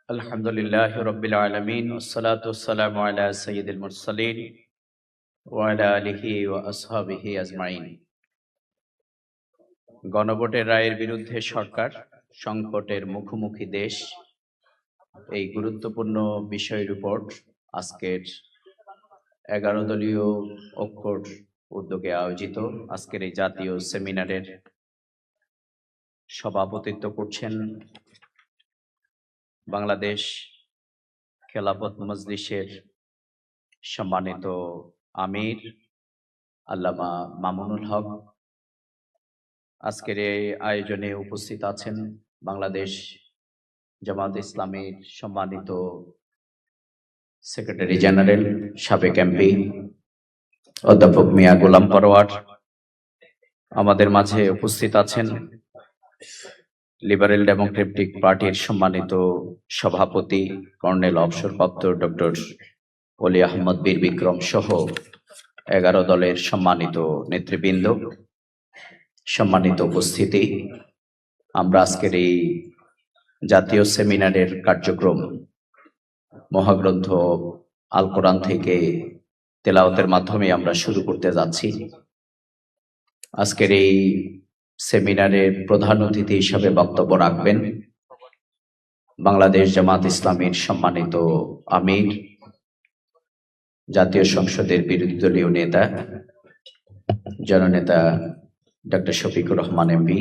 আলহামদুলিল্লাহি রাব্বিল আলামিন ওয়াসসালাতু ওয়াসসালামু আলা সাইয়্যিদিল মুরসালিন ওয়া আলা আলিহি ওয়া আসহাবিহি আজমাইন। গণভোটের রায়ের বিরুদ্ধে সরকার, সংকটের মুখোমুখি দেশ, এই গুরুত্বপূর্ণ বিষয়ের উপর আজকের 11 দলীয় ঐক্যর উদ্যোগে আয়োজিত আজকের এই জাতীয় সেমিনারের সভাপতিত্ব করছেন বাংলাদেশ খেলাফত মজলিসের সম্মানিত আমির আল্লামা মামুনুল হক। আজকের এই আয়োজনে উপস্থিত আছেন বাংলাদেশ জামায়াত ইসলামীর সম্মানিত সেক্রেটারি জেনারেল সাবেক এমপি অধ্যাপক মিয়া গোলাম পরোয়ার। আমাদের মাঝে উপস্থিত আছেন লিবারেল ডেমোক্রেটিক পার্টির সম্মানিত সভাপতি কর্নেল অবসরপ্রাপ্ত ডক্টর অলি আহমদ বীর বিক্রম সহ 11 দলের সম্মানিত নেতৃবৃন্দ, সম্মানিত উপস্থিতি। আমরা আজকের এই জাতীয় সেমিনারের কার্যক্রম মহাগ্রন্থ আল কোরআন থেকে তেলাওয়াতের মাধ্যমে আমরা শুরু করতে যাচ্ছি। আজকের এই সেমিনারে প্রধান অতিথি হিসাবে বক্তব্য রাখবেন বাংলাদেশ জামায়াত ইসলামীর সম্মানিত আমির, জাতীয় সংসদের বিরোধী দলীয় নেতা জননেতা ডক্টর শফিকুর রহমান এমপি।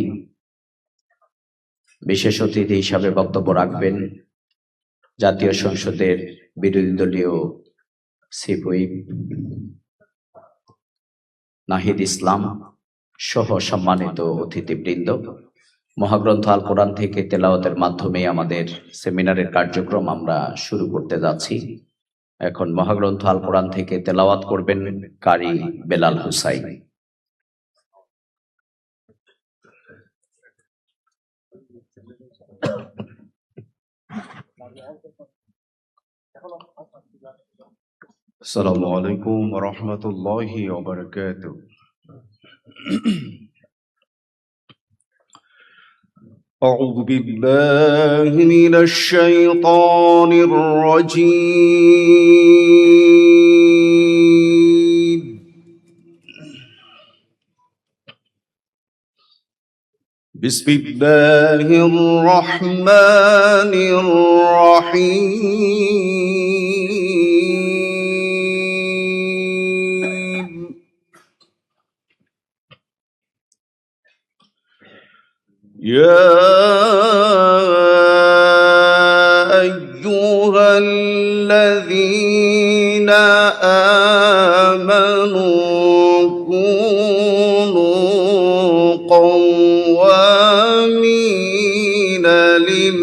বিশেষ অতিথি হিসাবে বক্তব্য রাখবেন জাতীয় সংসদের বিরোধী দলীয় চিফ হুইপ নাহিদ ইসলাম সহ সম্মানিত অতিথিবৃন্দ। মহাগ্রন্থ আল কোরআন থেকে তেলাওয়াতের মাধ্যমে আমাদের সেমিনারের কার্যক্রম আমরা শুরু করতে যাচ্ছি। এখন মহাগ্রন্থ আল কোরআন থেকে তেলাওয়াত করবেন কারি বেলাল হুসাইন। আসসালামু আলাইকুম ওয়া রাহমাতুল্লাহি ওয়া বারাকাতুহু। أعوذ بالله من الشيطان الرجيم. بسم الله الرحمن الرحيم. يا أيها الذين آمنوا كونوا قوامين لله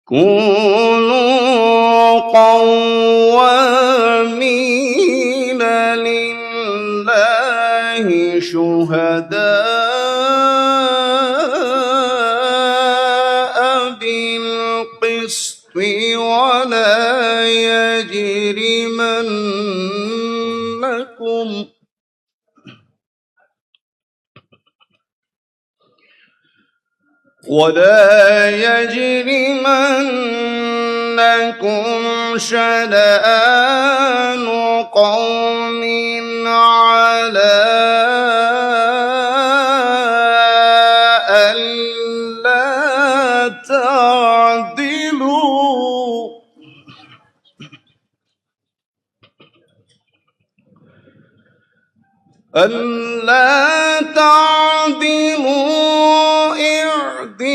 كونوا قوامين لله شهداء بالقسط ولا يجرمنكم شنآن قوم على ألا تعدلوا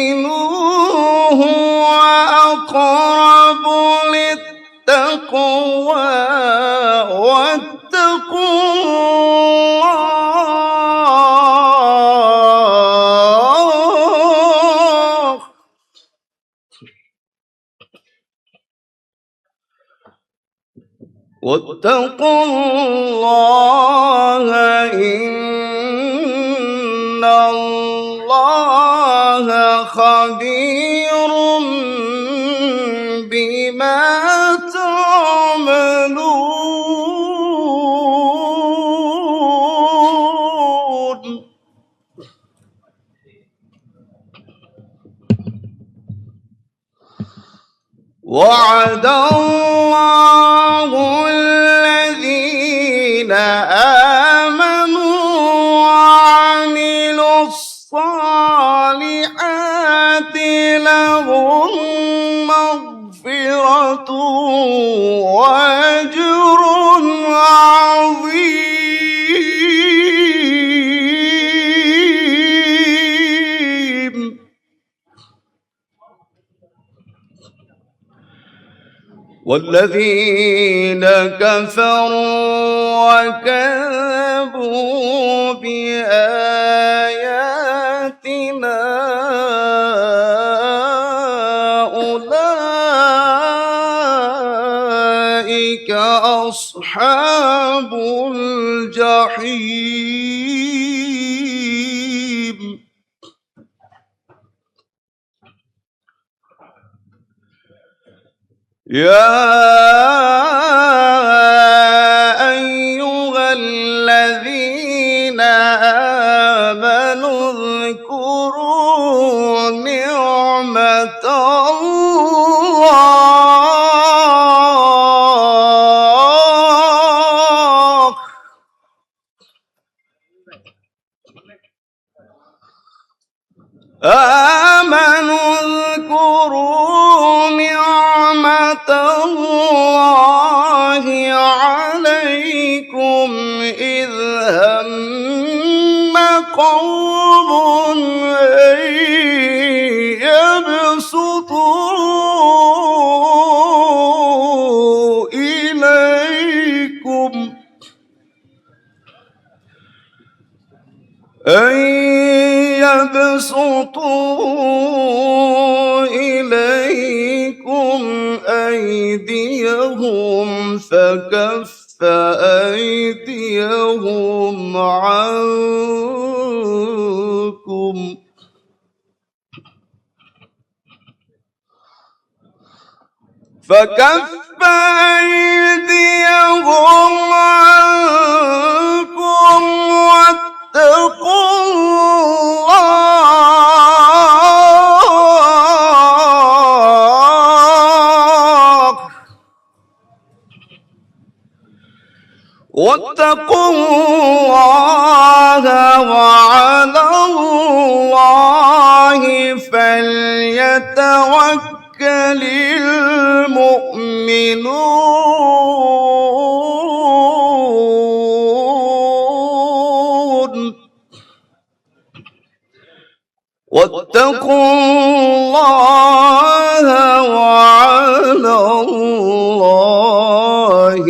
اعدلوا هو أقرب للتقوى واتقوا الله إن وعد الله الذين آمنوا وعملوا الصالحات لهم مغفرة وأجر عظيم. والذين كفروا وكذبوا بآياتنا أولئك أصحاب الجحيم. يا أيها الذين آمنوا اذكروا نعمة الله اذكروا نعمة الله عليكم إذ هم قوم أن يبسطوا إليكم أيديهم فكف أيديهم عنكم واتقوا الله وعلى الله فليتوكل المؤمنون. واتقوا الله وعلى الله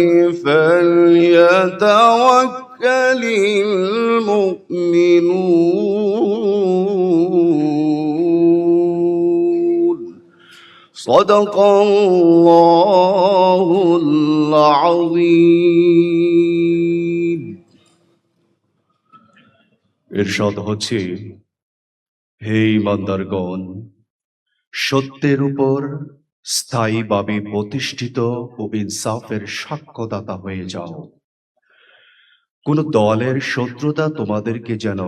فليتوكل المؤمنون. صدق الله العظيم. ইরশাদ হচ্ছে, হে ঈমানদারগণ, সত্যের উপর স্থায়ীভাবে প্রতিষ্ঠিত ও ইনসাফের সাক্ষ্যদাতা হয়ে যাও। কোন দলের শত্রুতা তোমাদেরকে যেন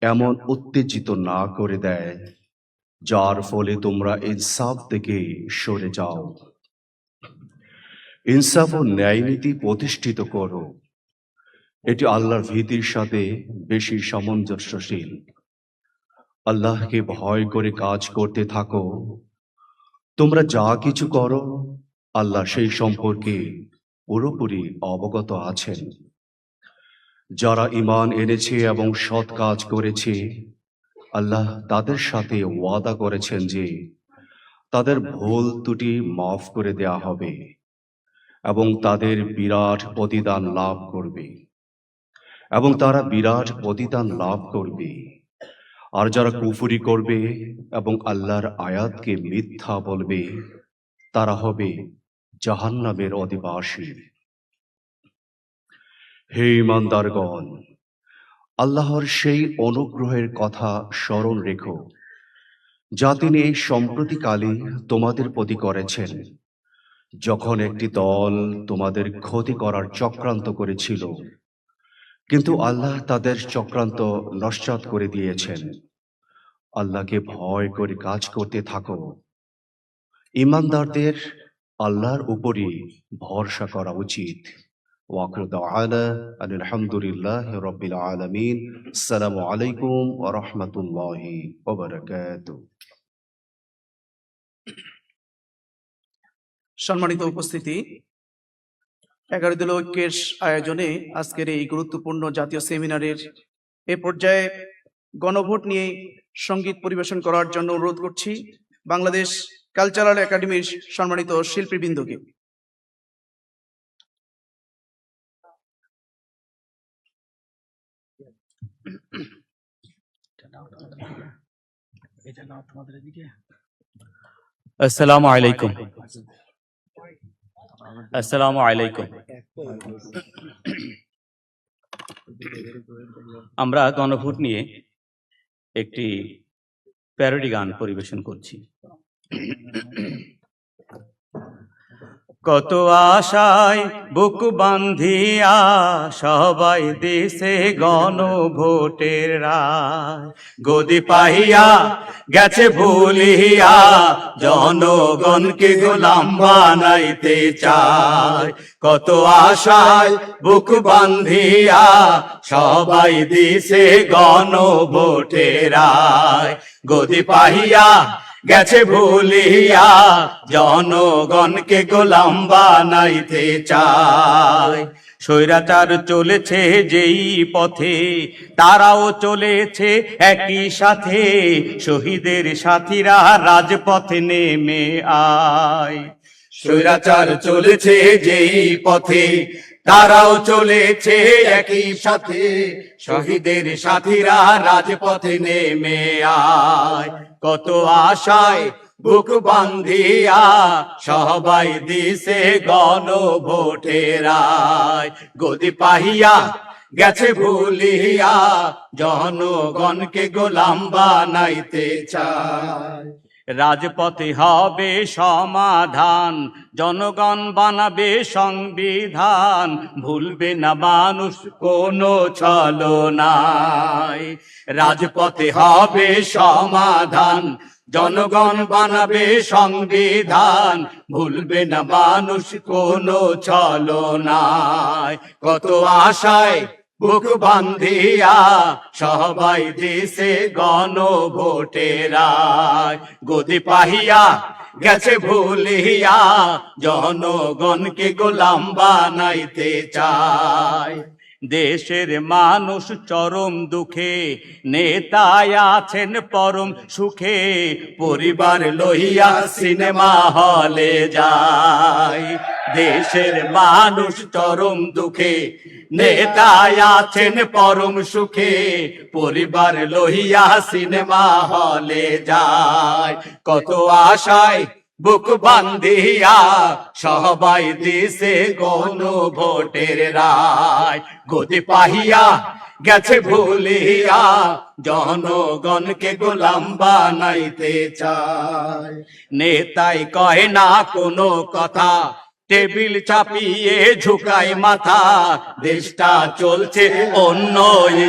এমন উত্তেজিত না করে দেয় যার ফলে তোমরা ইনসাফ থেকে সরে যাও। ইনসাফ ও ন্যায়নীতি প্রতিষ্ঠিত করো, এটি আল্লাহর ভীতির সাথে বেশি সামঞ্জস্যশীল। আল্লাহকে ভয় করে কাজ করতে থাকো। তোমরা যা কিছু করো আল্লাহ সেই সম্পর্কে পুরোপুরি অবগত আছেন। যারা ঈমান এনেছে এবং সৎ কাজ করেছে, আল্লাহ তাদের সাথে ওয়াদা করেছেন যে তাদের ভুল ত্রুটি মাফ করে দেয়া হবে এবং তাদের বিরাট প্রতিদান লাভ করবে এবং তারা বিরাট প্রতিদান লাভ করবে। আর যারা কুফরি করবে এবং আল্লাহর আয়াতকে মিথ্যা বলবে, তারা হবে জাহান্নামের অধিবাসী। হে ঈমানদারগণ, আল্লাহর সেই অনুগ্রহের কথা স্মরণ রেখো যা তিনি এই সম্প্রতিকালে তোমাদের প্রতি করেছেন, যখন একটি দল তোমাদের ক্ষতি করার চক্রান্ত করেছিল, কিন্তু আল্লাহ তাদের চক্রান্ত নস্যাৎ করে দিয়েছেন। আল্লাহকে ভয় করে কাজ করতে থাকো। ইমানদারদের আল্লাহর উপরই ভরসা করা উচিত। ওয়াকির দাওয়ানা আলহামদুলিল্লাহি রাব্বিল আলামিন। আসসালামু আলাইকুম ওয়া রাহমাতুল্লাহি ওয়া বারাকাতুহু। সম্মানিত উপস্থিতি, 11 দলীয় ঐক্যের আয়োজনে আজকের এই গুরুত্বপূর্ণ জাতীয় সেমিনারের এ পর্যায়ে গণভোট নিয়ে সঙ্গীত পরিবেশন করার জন্য অনুরোধ করছি বাংলাদেশ কালচারাল একাডেমির সম্মানিত শিল্পীবৃন্দকে। আসসালামু আলাইকুম। আসসালামু আলাইকুম। আমরা গণভোট নিয়ে একটি প্যারোডি গান পরিবেশন করছি। কত আশায় বুক বান্ধিয়া সবাই দেশে গণভোটের রায় গদি পাইয়া গেছে ভুলিয়া জনগণকে গোলাম বানাইতে চায়। কত আশায় বুক বান্ধিয়া সবাই দেশে গণভোটের রায় গদি পাইয়া গেছে ভুলিয়া জনগণকে গোলাম বানাইতে চায়। স্বৈরাচার চলেছে যেই পথে তারাও চলেছে একই সাথে, শহীদের সাথীরা রাজপথে নেমে আয়। স্বৈরাচার চলেছে যেই পথে তারাও চলেছে একই সাথে, শহীদের সাথীরা রাজপথে নেমে আয়। কত আশায় বুক বান্ধিয়া সবাই দিছে গণভোটের রায় গদি পাইয়া গেছে ভুলিয়া জনগণকে গোলাম বানাইতে চায়। রাজপথে হবে সমাধান, জনগণ বানাবে সংবিধান, ভুলবে না মানুষ কোনো ছলনায়। রাজপথে হবে সমাধান, জনগণ বানাবে সংবিধান, ভুলবে না মানুষ কোনো ছলনায়। কত আশায় বুক বান্ধিয়া সবাই দিছে গণভোটের রায় গদি পাইয়া গেছে ভুলিয়া জনগণকে গোলাম বানাইতে চায়। দেশের মানুষ চরম দুঃখে, নেতায় আছেন পরম সুখে, পরিবার লইয়া সিনেমা হলে যায়। দেশের মানুষ চরম দুঃখে, নেতায় আছেন পরম সুখে, পরিবার লইয়া সিনেমা হলে যায়। কত আশায় বুক বান্ধিয়া সবাই দিছে গণভোটের রায় গদি পাইয়া গেছে ভুলিয়া জনগণকে গোলাম বানাইতে চায়। নেতাই কয় না কোনো কথা, টেবিল চাপিয়ে ঝুঁকায় মাথা, দেশটা চলছে অন্য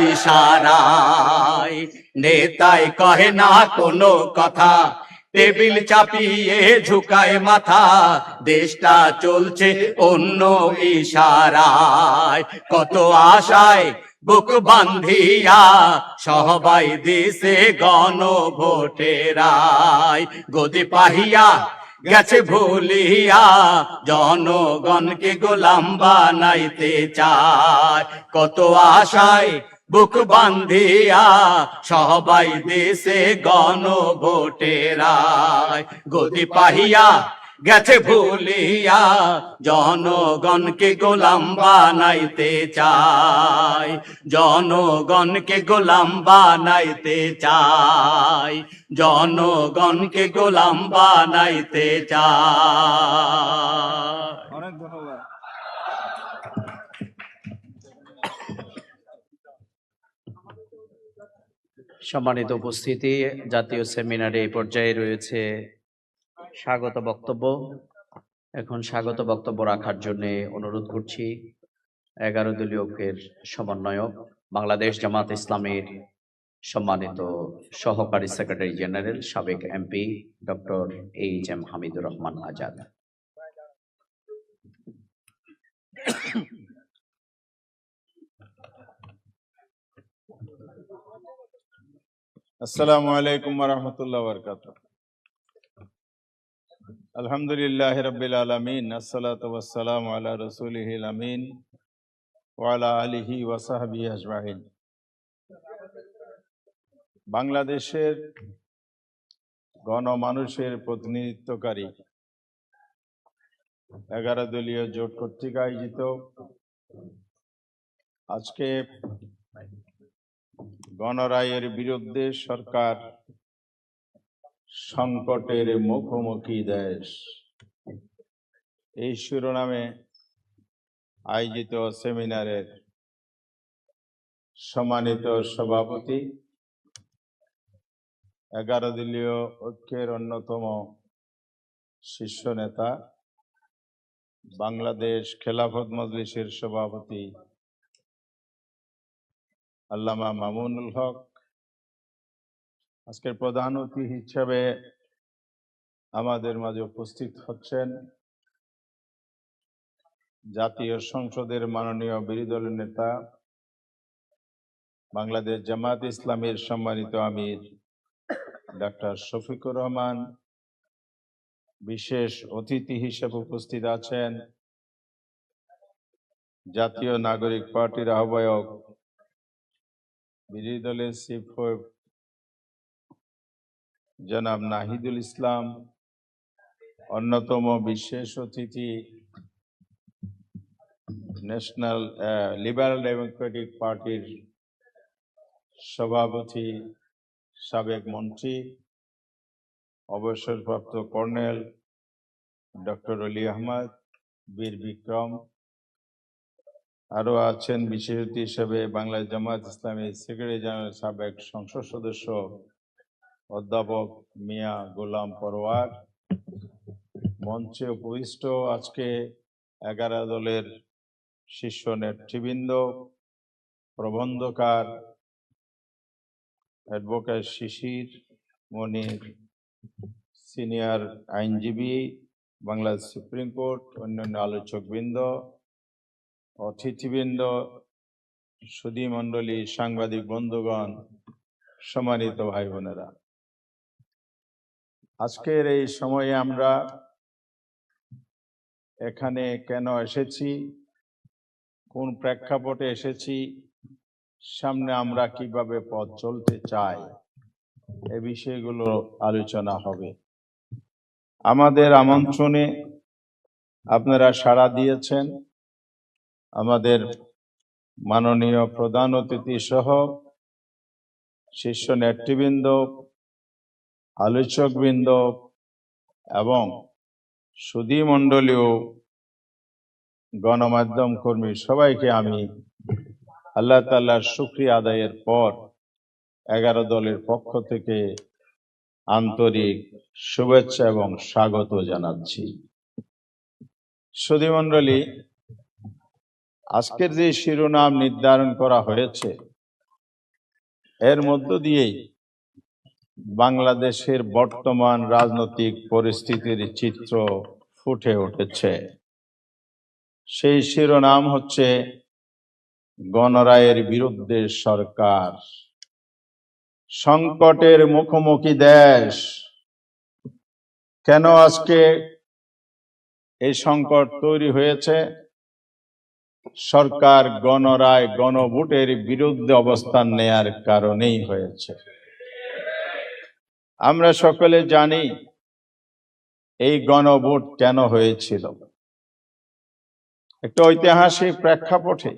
ইশারায়। নেতাই কহে না কোনো কথা, টেবিল চাপিয়ে ঝুঁকায় মাথা, দেশটা চলছে অন্য ইশারায়। কত আশায় বুক বান্ধিয়া সবাই দিছে গণভোটের রায় গদি পাইয়া গেছে ভুলিয়া জনগণকে গোলাম বানাইতে চায়। কত আশায় বুক বান্ধিয়া সবাই দেশে গণভোটের রায় গদি পাইয়া গেছে ভুলিয়া জনগণকে গোলাম বানাইতে চায়। জনগণকে গোলাম বানাইতে চায়, জনগণকে গোলাম বানাইতে চায়। অনেক ধন্যবাদ। সম্মানিত উপস্থিতি, জাতীয় সেমিনারে এই পর্যায়ে রয়েছে স্বাগত বক্তব্য। এখন স্বাগত বক্তব্য রাখার জন্য অনুরোধ করছি 11 দলীয় ঐক্যের সমন্বয়ক, বাংলাদেশ জামাত ইসলামের সম্মানিত সহকারী সেক্রেটারি জেনারেল সাবেক MP doctor HM. Hamidur Rahman Azad. আসসালামু আলাইকুম ওয়া রাহমাতুল্লাহি ওয়া বারাকাতুহু। আলহামদুলিল্লাহি রাব্বিল আলামিন, আসসালাতু ওয়াসসালামু আলা রাসূলিহিল আমিন ওয়া আলা আলিহি ওয়া সাহবিহি আজমাইন। বাংলাদেশের গণমানুষের প্রতিনিধিত্বকারী 11 দলীয় জোট কর্তৃক আয়োজিত আজকে গণরায়ের বিরুদ্ধে সরকার সংকটের মুখোমুখি দেশ, এই শিরোনামে আয়োজিত সেমিনারের সম্মানিত সভাপতি, 11 দলীয় ঐক্যের অন্যতম শীর্ষ নেতা, বাংলাদেশ খেলাফত মজলিসের সভাপতি আল্লামা মামুনুল হক, আজকের প্রধান অতিথি হিসেবে আমাদের মাঝে উপস্থিত হচ্ছেন জাতীয় সংসদের মাননীয় বিরোধী দলের নেতা, বাংলাদেশ জামাত ইসলামীর সম্মানিত আমির ডক্টর শফিকুর রহমান। বিশেষ অতিথি হিসেবে উপস্থিত আছেন জাতীয় নাগরিক পার্টির আহ্বায়ক, বিরোধী দলের চিফ হুইপ জনাব নাহিদুল ইসলাম, অন্যতম বিশেষ অতিথি ন্যাশনাল লিবারেল ডেমোক্রেটিক পার্টির সভাপতি, সাবেক মন্ত্রী, অবসরপ্রাপ্ত কর্নেল ডক্টর অলি আহমদ, বীর বিক্রম। আরো আছেন বিশেষ অতিথি হিসেবে বাংলাদেশ জামাত ইসলামী সেক্রেটারি জেনারেল সাবেক সংসদ সদস্য অধ্যাপক মিয়া গোলাম পরওয়ার। মঞ্চে উপবিষ্ট আজকে 11 দলের শীর্ষ নেতৃবৃন্দ, প্রবন্ধকার অ্যাডভোকেট শিশির মনির, সিনিয়র আইনজীবী, বাংলাদেশ সুপ্রিম কোর্ট, অন্যান্য আলোচকবৃন্দ, অতিথিবৃন্দ, সুধী মণ্ডলী, সাংবাদিক বন্ধুগণ, সম্মানিত ভাই বোনেরা, আজকের এই সময়ে আমরা এখানে কেন এসেছি, কোন প্রেক্ষাপটে এসেছি, সামনে আমরা কিভাবে পথ চলতে চাই, এ বিষয়গুলো আলোচনা হবে। আমাদের আমন্ত্রণে আপনারা সাড়া দিয়েছেন। আমাদের মাননীয় প্রধান অতিথি সহ শীর্ষ নেতৃবৃন্দ, আলোচকবৃন্দ এবং সুধী মণ্ডলীয় গণমাধ্যম কর্মী সবাইকে আমি আল্লাহ তাআলার শুকরিয়া আদায়ের পর 11 দলের পক্ষ থেকে আন্তরিক শুভেচ্ছা এবং স্বাগত জানাচ্ছি। সুধী মণ্ডলী, আজকের যে শিরোনাম নির্ধারণ করা হয়েছে এর মধ্য দিয়েই বাংলাদেশের বর্তমান রাজনৈতিক পরিস্থিতির চিত্র ফুটে উঠেছে। সেই শিরোনাম হচ্ছে গণরায়ের বিরুদ্ধে সরকার, সংকটের মুখোমুখি দেশ। কেন আজকে এই সংকট তৈরি হয়েছে? সরকার গণরায়, গণভোটের বিরুদ্ধে অবস্থান নেয়ার কারণেই হয়েছে। আমরা সকলে জানি এই গণভোট কেন হয়েছিল। একটা ঐতিহাসিক প্রেক্ষাপটে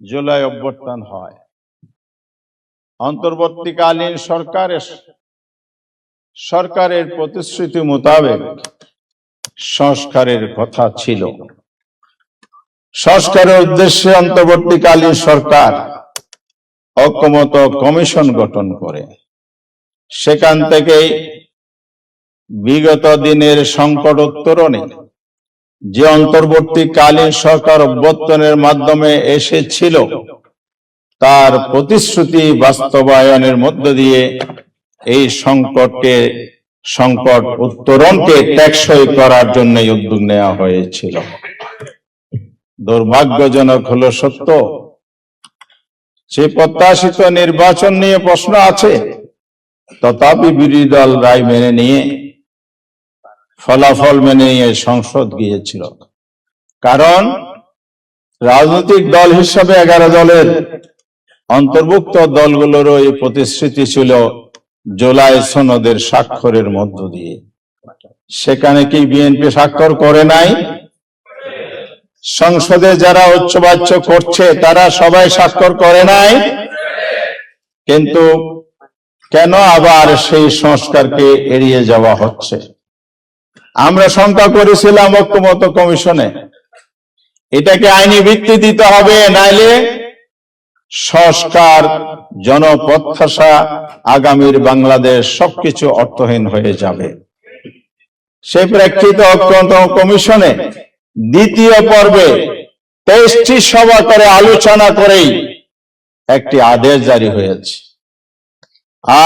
জুলাই অভ্যুত্থান হয়। অন্তর্বর্তীকালীন সরকারের প্রতিশ্রুতি মোতাবেক সংস্কারের কথা ছিল। সংস্কারের উদ্দেশ্যে অন্তর্বর্তীকালীন সরকার ঐকমত্য কমিশন গঠন করে। সেখান থেকে বিগত দিনের সংকট উত্তরণে যে অন্তর্বর্তীকালীন সরকার অভ্যুত্থানের মাধ্যমে এসেছিল, তার প্রতিশ্রুতি বাস্তবায়নের মধ্য দিয়ে এই সংকট উত্তরণকে টেকসই করার জন্য উদ্যোগ নেওয়া হয়েছিল। দুর্ভাগ্যজনক হলো সত্য, যে প্রত্যাশিত নির্বাচন নিয়ে প্রশ্ন আছে, তথাপি বিরোধী দল রায় মেনে নিয়ে, ফলাফল মেনে নিয়ে সংসদ গিয়েছিল। কারণ রাজনৈতিক দল হিসাবে 11 দলের অন্তর্ভুক্ত দলগুলোরও এই প্রতিশ্রুতি ছিল জুলাই সনদের স্বাক্ষরের মধ্য দিয়ে। সেখানে কি বিএনপি স্বাক্ষর করে নাই? সংসদে যারা উচ্চবাচ্য করছে তারা সবাই স্বাক্ষর করে নাই? কিন্তু কেন আবার সেই সংস্কারকে এড়িয়ে যাওয়া হচ্ছে? আমরা শঙ্কা করেছিলাম ঐক্যমত্য কমিশনে, এটাকে আইনি ভিত্তি দিতে হবে, নাইলে সংস্কার, জনপ্রত্যাশা, আগামীর বাংলাদেশ সবকিছু অর্থহীন হয়ে যাবে। সেই প্রেক্ষিতে ঐক্যমত্য কমিশনে দ্বিতীয় পর্বে 23টি সভা করে আলোচনা করেই একটি আদেশ জারি হয়েছে।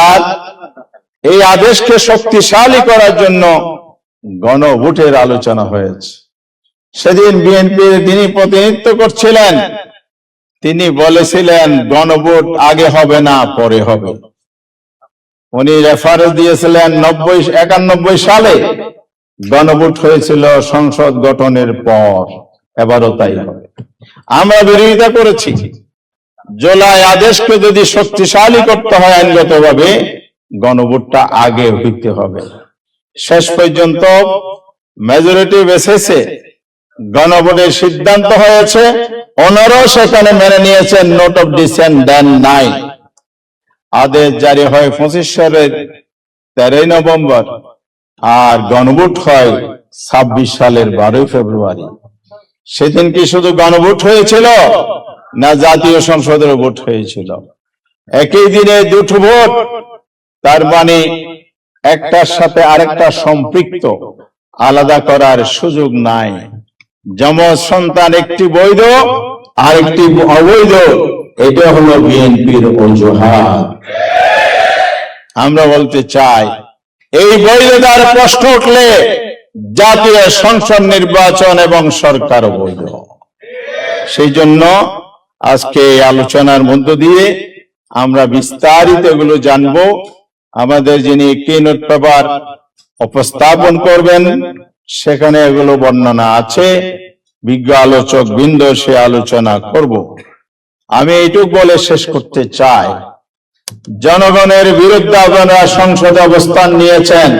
আর এই আদেশকে শক্তিশালী করার জন্য গণভোটের আলোচনা হয়েছে। সেদিন বিএনপির যিনি প্রতিনিধিত্ব করছিলেন, তিনি বলেছিলেন গণভোট আগে হবে না, পরে হবে। উনি রেফারেন্স দিয়েছিলেন 91 সালে গণভোট হয়েছিল সংসদ গঠনের পর, এবারও তাই হবে। আমরা বিরোধিতা করেছি, জুলাই আদেশকে যদি শক্তিশালী করতে হয় আইনগতভাবে, গণভোটটা আগে হইতে হবে। শেষ পর্যন্ত মেজরিটি বেসিসে গণভোটের সিদ্ধান্ত হয়েছে। ওনারাও সেখানে মেনে নিয়েছেন, নোট অফ ডিসেন্ট দেন নাই। আদেশ জারি হয় 25 সালের 13 নভেম্বর, আর গণভোট হয় 26 সালের 12 ফেব্রুয়ারি। সেদিন কি শুধু গণভোট হয়েছিল, না জাতীয় সংসদের ভোট হয়েছিল? একই দিনে দুটো ভোট, তার মানে একটার সাথে আরেকটা সম্পৃক্ত, আলাদা করার সুযোগ নাই। যমজ সন্তান একটি বৈধ আর একটি অবৈধ, এটা হলো বিএনপির অজুহাত। আমরা বলতে চাই, এই বৈধতার প্রশ্ন উঠলে জাতীয় সংসদ নির্বাচন এবং সরকার বৈধ। সেই জন্য আজকে এই আলোচনার মধ্য দিয়ে আমরা বিস্তারিত এগুলো জানবো। আমাদের যিনি কিনোট পেপার উপস্থাপন করবেন, সেখানে এগুলো বর্ণনা আছে, বিজ্ঞ আলোচক বৃন্দ সে আলোচনা করব। আমি এইটুকু বলে শেষ করতে চাই, জনগণের বিরুদ্ধে আপনারা সংসদে অবস্থান নিয়েছেন,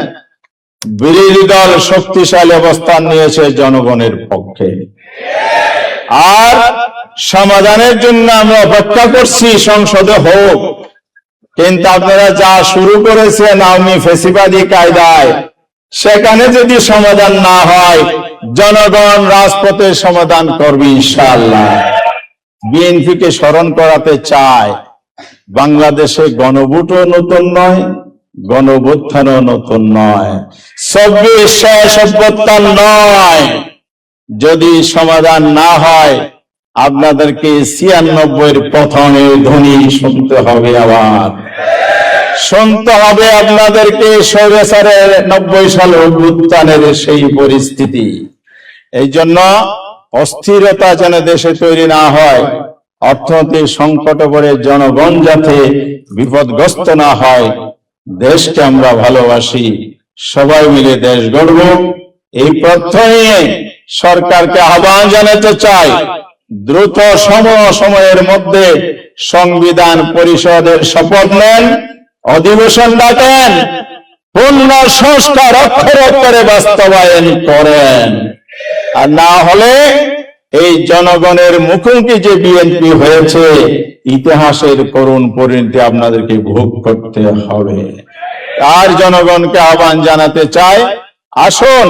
বিরোধী দল শক্তিশালী অবস্থান নিয়েছে জনগণের পক্ষে। আর সমাধানের জন্য আমরা অপেক্ষা করছি, সংসদে হোক। কিন্তু আপনারা যা শুরু করেছেন আওয়ামী ফ্যাসিবাদী কায়দায়, সেখানে যদি সমাধান না হয়, জনগণ রাজপথে সমাধান করবে ইনশাআল্লাহ। বিএনপিকে স্মরণ করাতে চায়, বাংলাদেশে গণভোটও নতুন নয়, গণভ্যুত্থানও নতুন নয়, 24 শেষ অভ্যুত্থান নয়। যদি সমাধান না হয়, আপনাদেরকে 96-এর প্রথমে ধ্বনি শুনতে হবে, আবার শুনতে হবে আপনাদেরকে স্বৈরাচারের 90 সালের অভ্যুত্থানের সেই পরিস্থিতি। এই জন্য অস্থিরতা যেন দেশে তৈরি না হয়, অর্থনৈতিক সংকটে পড়ে জনগণ যাতে বিপদগ্রস্ত না হয়। দেশকে আমরা ভালোবাসি, সবাই মিলে দেশ গড়ব, এই প্রত্যয়ে সরকারকে আহ্বান জানাতে চাই, দ্রুত সময়ের মধ্যে সংবিধান পরিষদের শপথ নেন, অধিবেশন ডাকেন, পূর্ণ সংস্কার অক্ষরে অক্ষরে বাস্তবায়ন করেন। আর না হলে এই জনগণের মুখোমুখি যে বিএনপি হয়েছে, ইতিহাসের করুণ পরিণতি আপনাদেরকে ভোগ করতে হবে। আর জনগণকে আহ্বান জানাতে চাই, আসুন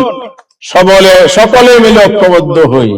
সকলে মিলে ঐক্যবদ্ধ হই।